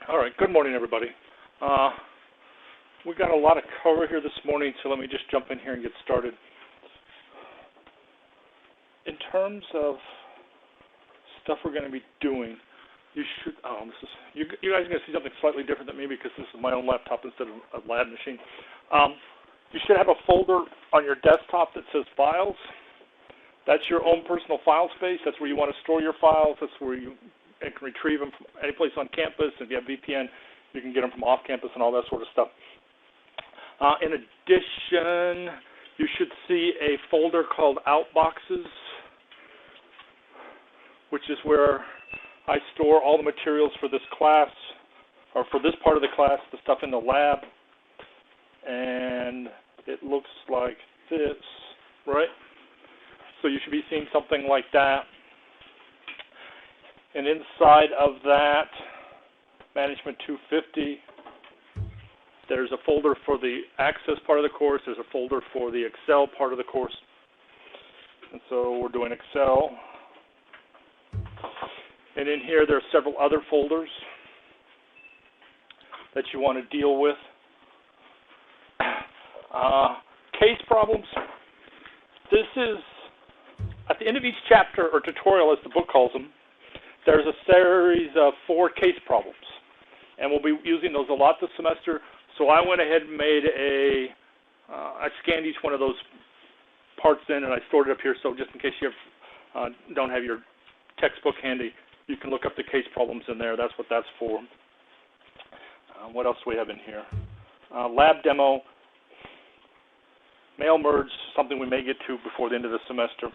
All right, good morning, everybody. We got a lot of cover here this morning, so let me just jump in here and get started. In terms of stuff we're going to be doing, you should, you guys are going to see something slightly different than me because this is my own laptop instead of a lab machine. You should have a folder on your desktop that says Files. That's your own personal file space. That's where you want to store your files. That's where you can retrieve them from any place on campus. If you have VPN, you can get them from off campus and all that sort of stuff. In addition, you should see a folder called Outboxes, which is where I store all the materials for this class, or for this part of the class, the stuff in the lab. And it looks like this, right? So you should be seeing something like that. And inside of that, Management 250, there's a folder for the Access part of the course. There's a folder for the Excel part of the course. And so we're doing Excel. And in here, there are several other folders that you want to deal with. Case problems. This is, at the end of each chapter, or tutorial as the book calls them, there's a series of 4 case problems. And we'll be using those a lot this semester. So I went ahead and made I scanned each one of those parts in and I stored it up here. So just in case you don't have your textbook handy, you can look up the case problems in there. That's what that's for. What else do we have in here? Lab demo. Mail merge, something we may get to before the end of the semester.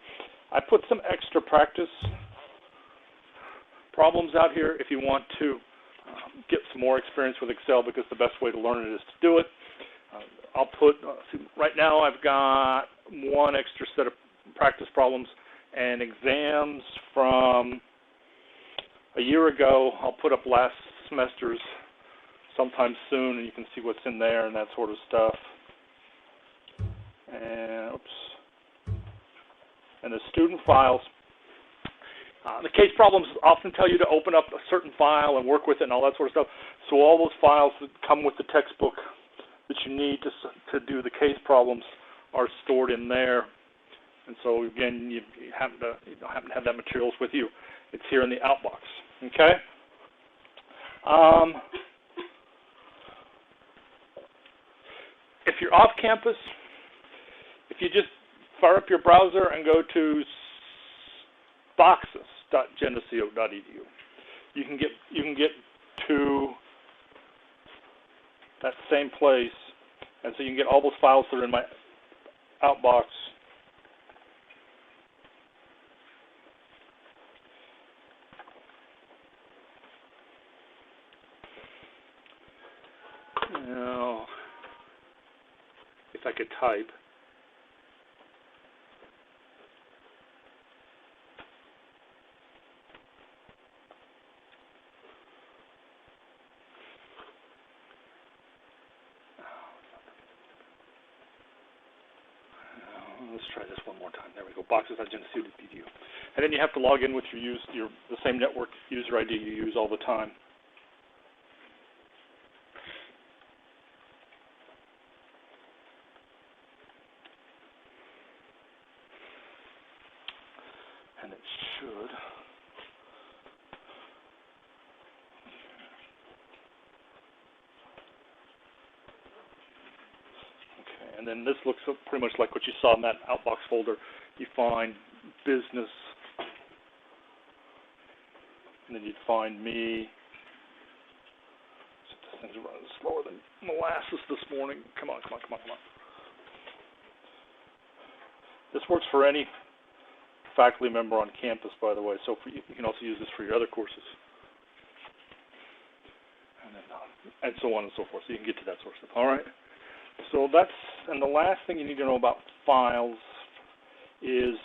I put some extra practice problems out here if you want to get some more experience with Excel, because the best way to learn it is to do it. I'll put, right now I've got one extra set of practice problems and exams from a year ago. I'll put up last semester's sometime soon, and you can see what's in there and that sort of stuff. And the student files. The case problems often tell you to open up a certain file and work with it and all that sort of stuff. So all those files that come with the textbook that you need to do the case problems are stored in there. And so again, you happen to have that materials with you. It's here in the outbox. Okay. If you're off campus, if you just fire up your browser and go to boxes.gendoco.edu, you can get to that same place, and so you can get all those files that are in my outbox. Now, if I could type. Let's try this one more time. There we go. Boxes.gendoco.edu. And then you have to log in with the same network user ID you use all the time. And it should. And then this looks pretty much like what you saw in that Outbox folder. You find business, and then you'd find me. This thing's running slower than molasses this morning. Come on. This works for any faculty member on campus, by the way, so you can also use this for your other courses. And so on and so forth, so you can get to that sort of stuff. All right. So and the last thing you need to know about files is,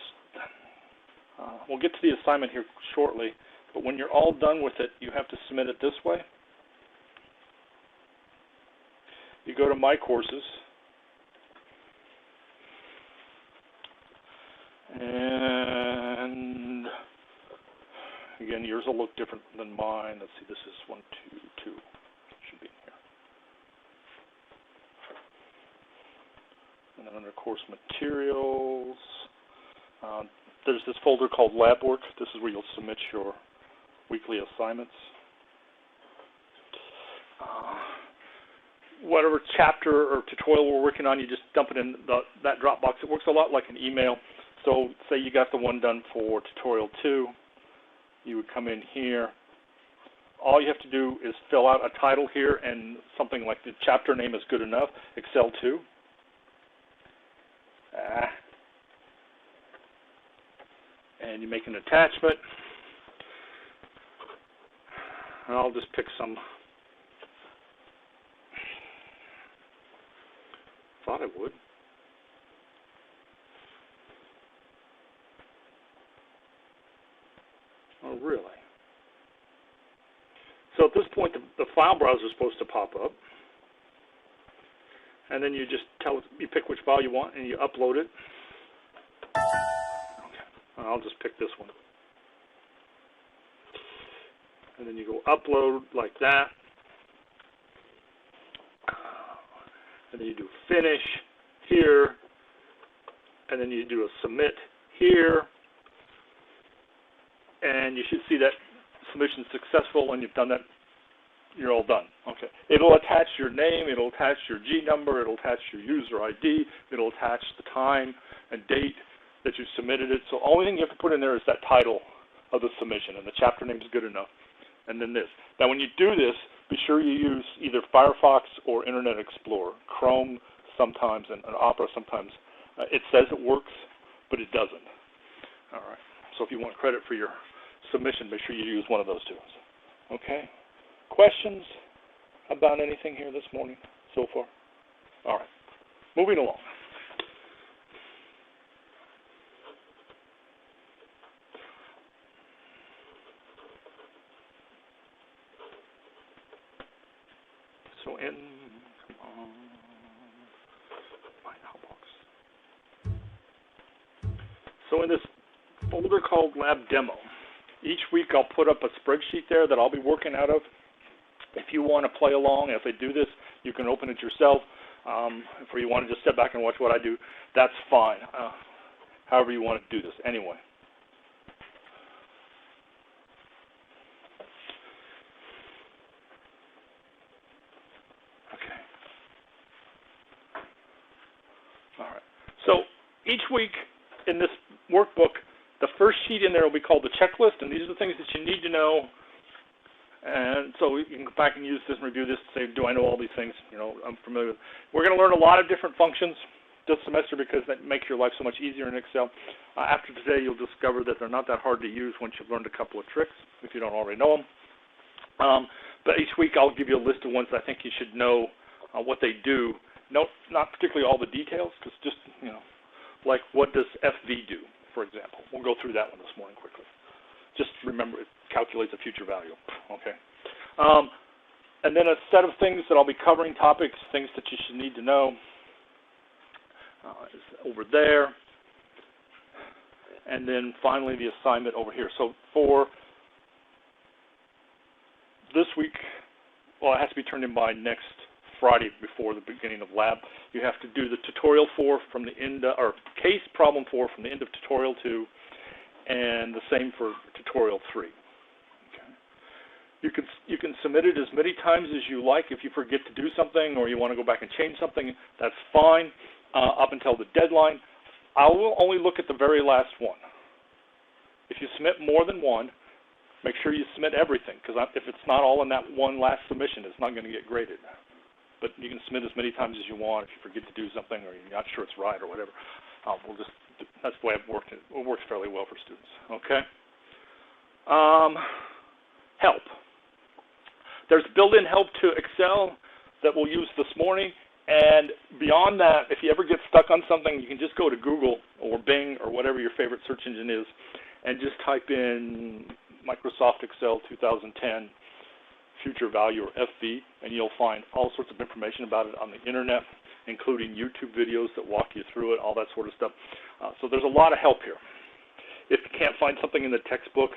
we'll get to the assignment here shortly, but when you're all done with it, you have to submit it this way. You go to My Courses, and again, yours will look different than mine. Let's see, this is 1, 2, 2. then under course materials, there's this folder called lab work. This is where you'll submit your weekly assignments. Whatever chapter or tutorial we're working on, you just dump it in that Dropbox. It works a lot like an email. So say you got the one done for tutorial 2. You would come in here. All you have to do is fill out a title here, and something like the chapter name is good enough. Excel 2. And you make an attachment. And I'll just pick some. Thought I would. Oh, really? So at this point, the file browser is supposed to pop up. And then you just you pick which file you want, and you upload it. Okay. I'll just pick this one. And then you go upload like that. And then you do finish here. And then you do a submit here. And you should see that submission successful, and you've done that. You're all done. Okay. It'll attach your name. It'll attach your G number. It'll attach your user ID. It'll attach the time and date that you submitted it. So the only thing you have to put in there is that title of the submission, and the chapter name is good enough. And then this. Now, when you do this, be sure you use either Firefox or Internet Explorer. Chrome sometimes and Opera sometimes. It says it works, but it doesn't. All right. So if you want credit for your submission, make sure you use one of those two. Okay? Questions about anything here this morning so far? All right. Moving along. So in my outbox. So in this folder called Lab Demo, each week I'll put up a spreadsheet there that I'll be working out of. If you want to play along, if I do this, you can open it yourself. If you want to just step back and watch what I do, that's fine. However you want to do this. Anyway. Okay. All right. So each week in this workbook, the first sheet in there will be called the checklist, and these are the things that you need to know. And so you can go back and use this and review this and say, do I know all these things? You know, I'm familiar with. We're going to learn a lot of different functions this semester because that makes your life so much easier in Excel. After today, you'll discover that they're not that hard to use once you've learned a couple of tricks, if you don't already know them. But each week I'll give you a list of ones that I think you should know what they do. No, not particularly all the details, because just, you know, like what does FV do, for example. We'll go through that one this morning quickly. Just remember, it calculates a future value. Okay. And then a set of things that I'll be covering, topics, things that you should need to know, is over there. And then finally the assignment over here. So for this week, well, it has to be turned in by next Friday before the beginning of lab. You have to do the tutorial 4 from the end, or case problem 4 from the end of tutorial 2, and the same for tutorial 3. Okay. You can submit it as many times as you like. If you forget to do something or you want to go back and change something, that's fine up until the deadline. I will only look at the very last one. If you submit more than one, make sure you submit everything, because if it's not all in that one last submission, it's not going to get graded. But you can submit as many times as you want. If you forget to do something or you're not sure it's right or whatever, that's the way I've worked. It works fairly well for students. Okay. Help. There's built-in help to Excel that we'll use this morning. And beyond that, if you ever get stuck on something, you can just go to Google or Bing or whatever your favorite search engine is, and just type in Microsoft Excel 2010 future value, or FV, and you'll find all sorts of information about it on the internet, including YouTube videos that walk you through it, all that sort of stuff. So there's a lot of help here. If you can't find something in the textbook,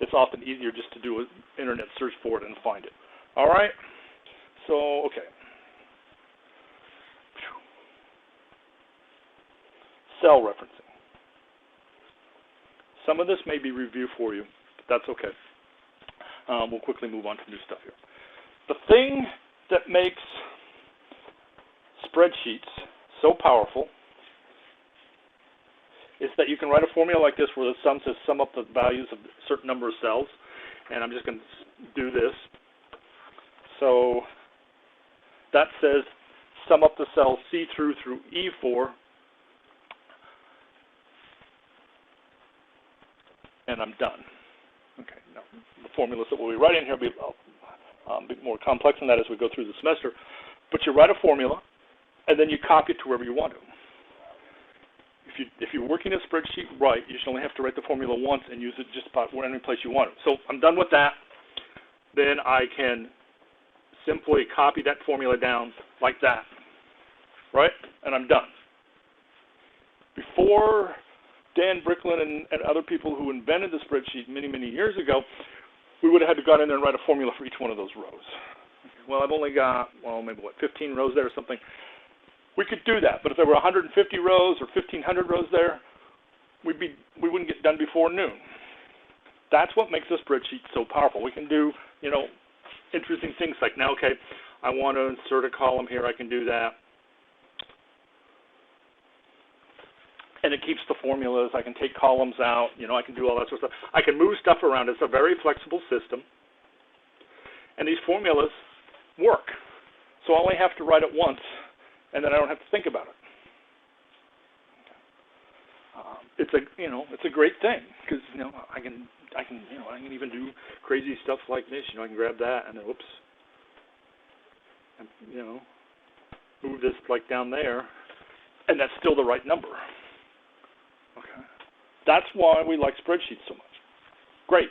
it's often easier just to do an internet search for it and find it. All right? So, okay. cell referencing. Some of this may be review for you, but that's okay. We'll quickly move on to new stuff here. The thing that makes spreadsheets so powerful is that you can write a formula like this where the sum says sum up the values of a certain number of cells, and I'm just going to do this. So that says sum up the cells C through E4, and I'm done. Okay, now the formulas that we'll be writing here will be a bit more complex than that as we go through the semester, but you write a formula, and then you copy it to wherever you want to. If you're working a spreadsheet right, you should only have to write the formula once and use it just about any place you want it. So I'm done with that. Then I can simply copy that formula down like that, right? And I'm done. Before Dan Bricklin and other people who invented the spreadsheet many, many years ago, we would have had to go in there and write a formula for each one of those rows. Well, I've only got, maybe 15 rows there or something. We could do that, but if there were 150 rows or 1,500 rows there, we wouldn't get done before noon. That's what makes a spreadsheet so powerful. We can do, interesting things like, now, okay, I want to insert a column here. I can do that. And it keeps the formulas. I can take columns out. I can do all that sort of stuff. I can move stuff around. It's a very flexible system. And these formulas work. So I only have to write it once, and then I don't have to think about it. It's a great thing because I can even do crazy stuff like this. I can grab that and then whoops, and move this like down there, and that's still the right number. Okay, that's why we like spreadsheets so much. Great.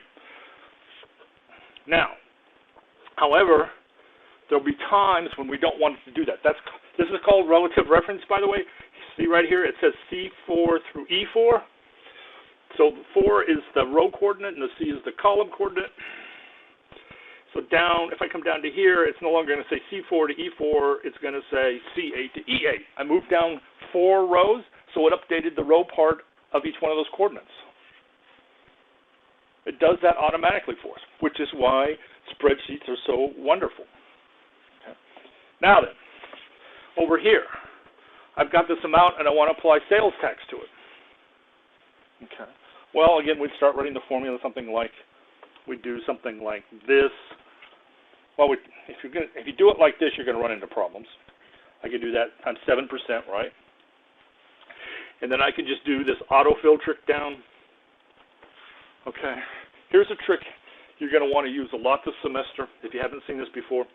Now, however, there'll be times when we don't want to do that. This is called relative reference, by the way. See right here, it says C4 through E4. So 4 is the row coordinate, and the C is the column coordinate. So if I come down to here, it's no longer going to say C4 to E4. It's going to say C8 to E8. I moved down 4 rows, so it updated the row part of each one of those coordinates. It does that automatically for us, which is why spreadsheets are so wonderful. Okay. Now then, over here, I've got this amount, and I want to apply sales tax to it. Okay. Well, again, we'd start writing the formula we'd do something like this. Well, if you do it like this, you're going to run into problems. I could do that times 7%, right? And then I could just do this autofill trick down. Okay. Here's a trick you're going to want to use a lot this semester if you haven't seen this before.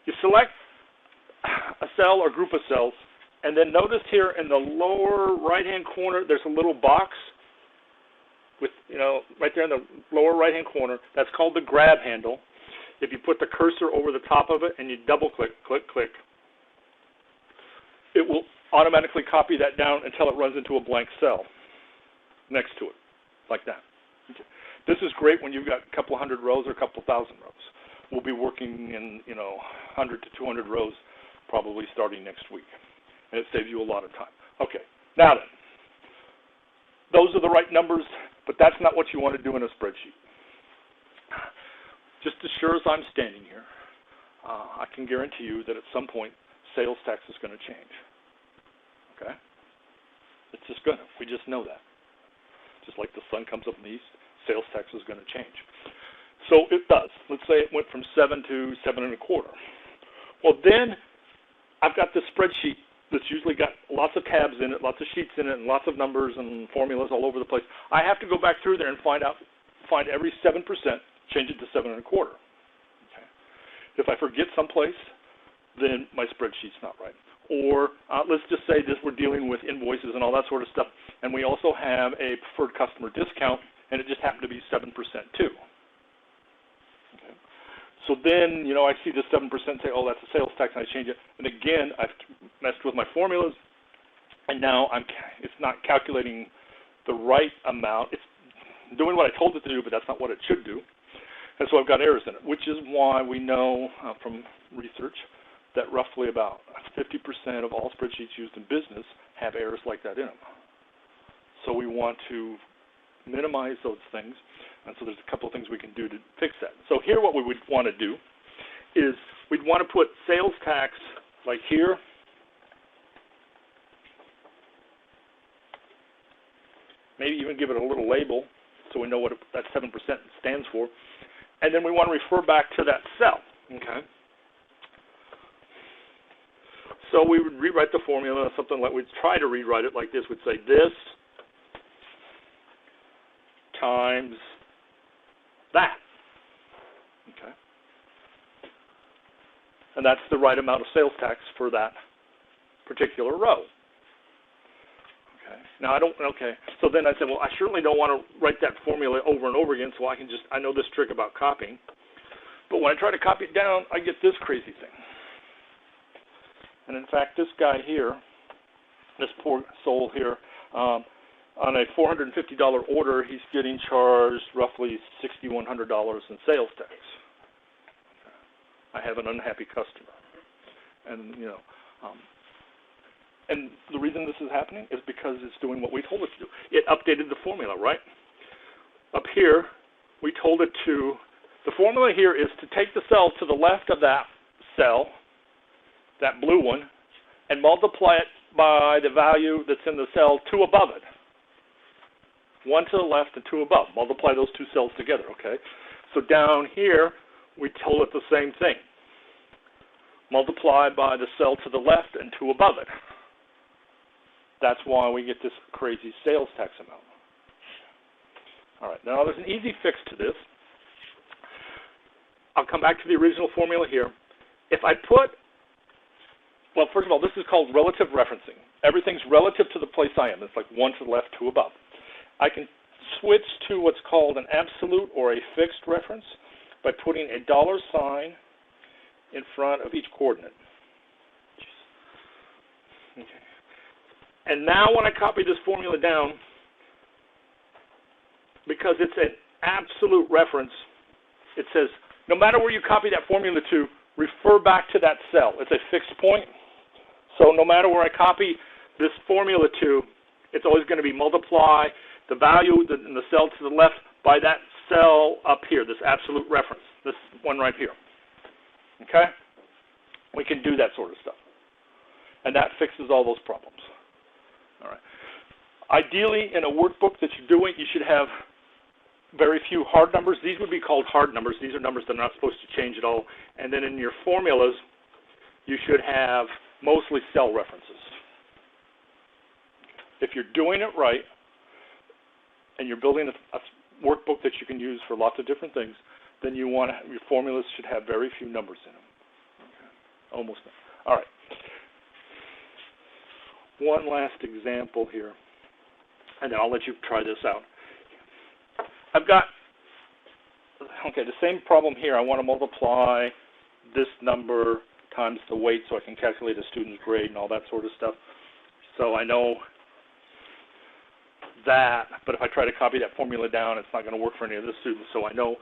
You select a cell or group of cells, and then notice here in the lower right-hand corner, there's a little box with, right there in the lower right-hand corner. That's called the grab handle. If you put the cursor over the top of it and you double-click, click, it will automatically copy that down until it runs into a blank cell next to it, like that. Okay. This is great when you've got a couple hundred rows or a couple thousand rows. We'll be working in, 100 to 200 rows probably starting next week. And it saves you a lot of time. Okay, now then, those are the right numbers, but that's not what you want to do in a spreadsheet. Just as sure as I'm standing here, I can guarantee you that at some point, sales tax is going to change. Okay? It's just going to. We just know that. Just like the sun comes up in the east, sales tax is going to change. So it does. Let's say it went from 7 to 7 1/4. Well, then I've got this spreadsheet that's usually got lots of tabs in it, lots of sheets in it, and lots of numbers and formulas all over the place. I have to go back through there and find every 7%, change it to 7 1/4. Okay. If I forget someplace, then my spreadsheet's not right. Or let's just say this, we're dealing with invoices and all that sort of stuff, and we also have a preferred customer discount, and it just happened to be 7% too. Okay. So then, I see the 7% say, oh, that's a sales tax, and I change it. And again, I've messed with my formulas, and now it's not calculating the right amount. It's doing what I told it to do, but that's not what it should do. And so I've got errors in it, which is why we know from research that roughly about 50% of all spreadsheets used in business have errors like that in them. So we want to minimize those things, and so there's a couple of things we can do to fix that. So here what we would want to do is we'd want to put sales tax like here, maybe even give it a little label so we know what that 7% stands for, and then we want to refer back to that cell, okay? So we would rewrite the formula, something like, we'd try to rewrite it like this. We'd say this times that, okay? And that's the right amount of sales tax for that particular row. Okay. Now so then I said, well, I certainly don't want to write that formula over and over again, so I know this trick about copying. But when I try to copy it down, I get this crazy thing. And in fact, this guy here, this poor soul here, on a $450 order, he's getting charged roughly $6,100 in sales tax. I have an unhappy customer. And, and the reason this is happening is because it's doing what we told it to do. It updated the formula, right? Up here, we told it to, the formula here is to take the cell to the left of that cell, that blue one, and multiply it by the value that's in the cell 2 above it. 1 to the left and 2 above. Multiply those two cells together, okay? So down here, we told it the same thing. Multiply by the cell to the left and 2 above it. That's why we get this crazy sales tax amount. All right, now there's an easy fix to this. I'll come back to the original formula here. If I put, well, first of all, this is called relative referencing. Everything's relative to the place I am. It's like 1 to the left, 2 above. I can switch to what's called an absolute or a fixed reference by putting a $sign in front of each coordinate. Okay. And now when I copy this formula down, because it's an absolute reference, it says, no matter where you copy that formula to, refer back to that cell. It's a fixed point. So no matter where I copy this formula to, it's always going to be multiply the value in the cell to the left by that cell up here, this absolute reference, this one right here. Okay? We can do that sort of stuff. And that fixes all those problems. All right. Ideally, in a workbook that you're doing, you should have very few hard numbers. These would be called hard numbers. These are numbers that are not supposed to change at all. And then in your formulas, you should have mostly cell references. If you're doing it right, and you're building a workbook that you can use for lots of different things, then you want your formulas should have very few numbers in them. Okay. Almost none. All right. One last example here, and then I'll let you try this out. I've got, okay, the same problem here. I want to multiply this number times the weight so I can calculate a student's grade and all that sort of stuff. So I know that, but if I try to copy that formula down, it's not going to work for any of the students. So I know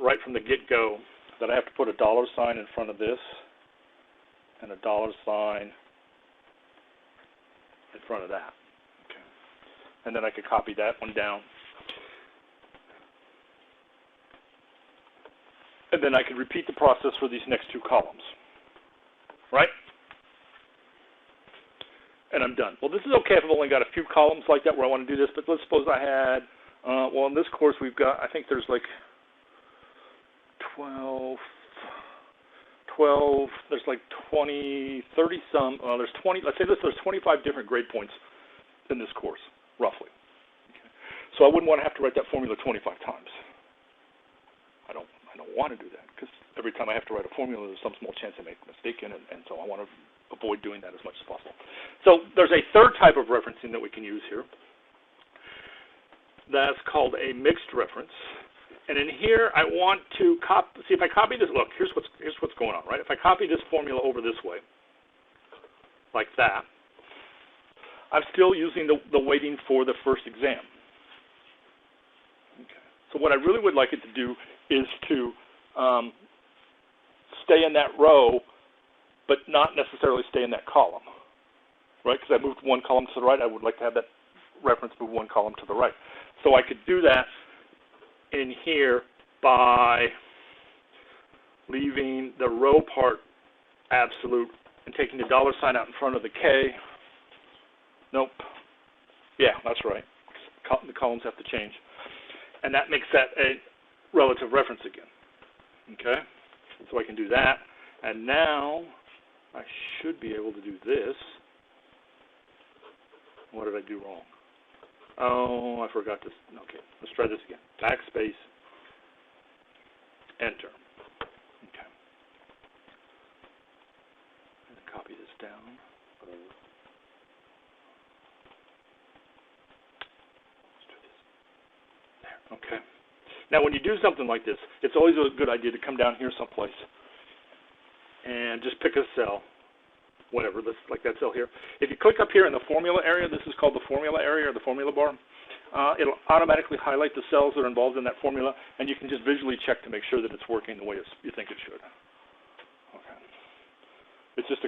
right from the get-go that I have to put a $sign in front of this and a $sign in front of that. Okay. And then I could copy that one down. And then I could repeat the process for these next two columns. Right? And I'm done. Well, this is okay if I've only got a few columns like that where I want to do this, but let's suppose I had, well, in this course we've got, I think there's like 12, there's like 20, 30 some, there's 20, let's say there's 25 different grade points in this course, roughly. Okay. So I wouldn't want to have to write that formula 25 times. I don't want to do that, because every time I have to write a formula, there's some small chance I make a mistake in it, and so I want to avoid doing that as much as possible. So there's a third type of referencing that we can use here. That's called a mixed reference. And in here, I want to see if I copy this. Look, here's what's going on, right? If I copy this formula over this way, like that, I'm still using the weighting for the first exam. Okay. So what I really would like it to do is to stay in that row but not necessarily stay in that column, right? Because I moved one column to the right, I would like to have that reference move one column to the right. So I could do that in here by leaving the row part absolute and taking the $ out in front of the K. Nope. Yeah, that's right. The columns have to change. And that makes that a relative reference again. Okay? So I can do that. And now I should be able to do this. What did I do wrong? Oh, I forgot this. Okay, let's try this again. Backspace, enter. Okay. I'm going to copy this down. Let's do this. There, okay. Now, when you do something like this, it's always a good idea to come down here someplace and just pick a cell, whatever, like that cell here. If you click up here in the formula area, this is called the formula area or the formula bar, it'll automatically highlight the cells that are involved in that formula, and you can just visually check to make sure that it's working the way you think it should. Okay. It's just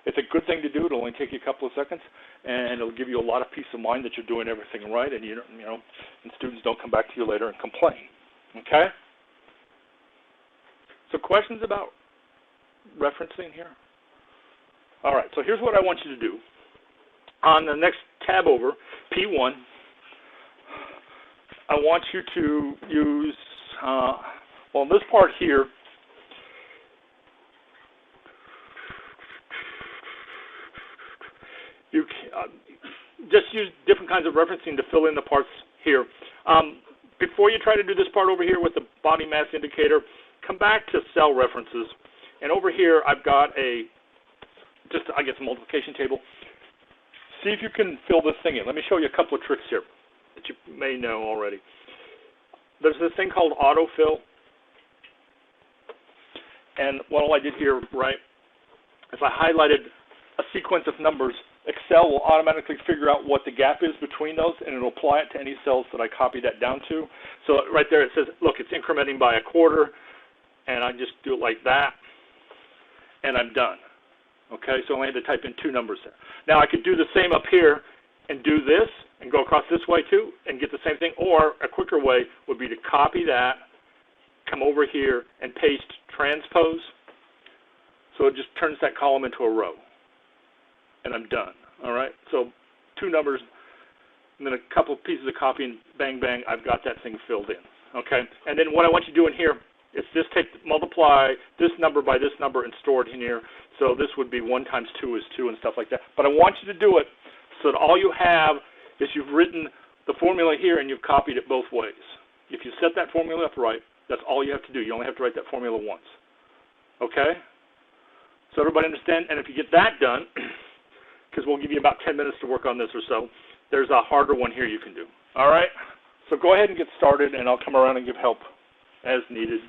it's a good thing to do. It'll only take you a couple of seconds, and it'll give you a lot of peace of mind that you're doing everything right, and and students don't come back to you later and complain. Okay? So questions about referencing here? All right, so here's what I want you to do. On the next tab over, P1, I want you to use, in this part here, you just use different kinds of referencing to fill in the parts here. Before you try to do this part over here with the body mass indicator, come back to cell references. And over here, I've got a multiplication table. See if you can fill this thing in. Let me show you a couple of tricks here that you may know already. There's this thing called autofill. And what all I did here, right, is I highlighted a sequence of numbers. Excel will automatically figure out what the gap is between those, and it'll apply it to any cells that I copy that down to. So right there it says, look, it's incrementing by a quarter, and I just do it like that, and I'm done. Okay, so I only had to type in 2 numbers there. Now I could do the same up here and do this and go across this way too and get the same thing, or a quicker way would be to copy that, come over here and paste transpose, so it just turns that column into a row. And I'm done. All right. So 2 numbers, and then a couple of pieces of copy, and bang, bang, I've got that thing filled in. Okay. And then what I want you to do in here is just multiply this number by this number and store it in here. So this would be 1 times 2 is 2 and stuff like that. But I want you to do it so that all you have is you've written the formula here and you've copied it both ways. If you set that formula up right, that's all you have to do. You only have to write that formula once. Okay. So everybody understand? And if you get that done, because we'll give you about 10 minutes to work on this or so, there's a harder one here you can do. All right? So go ahead and get started, and I'll come around and give help as needed.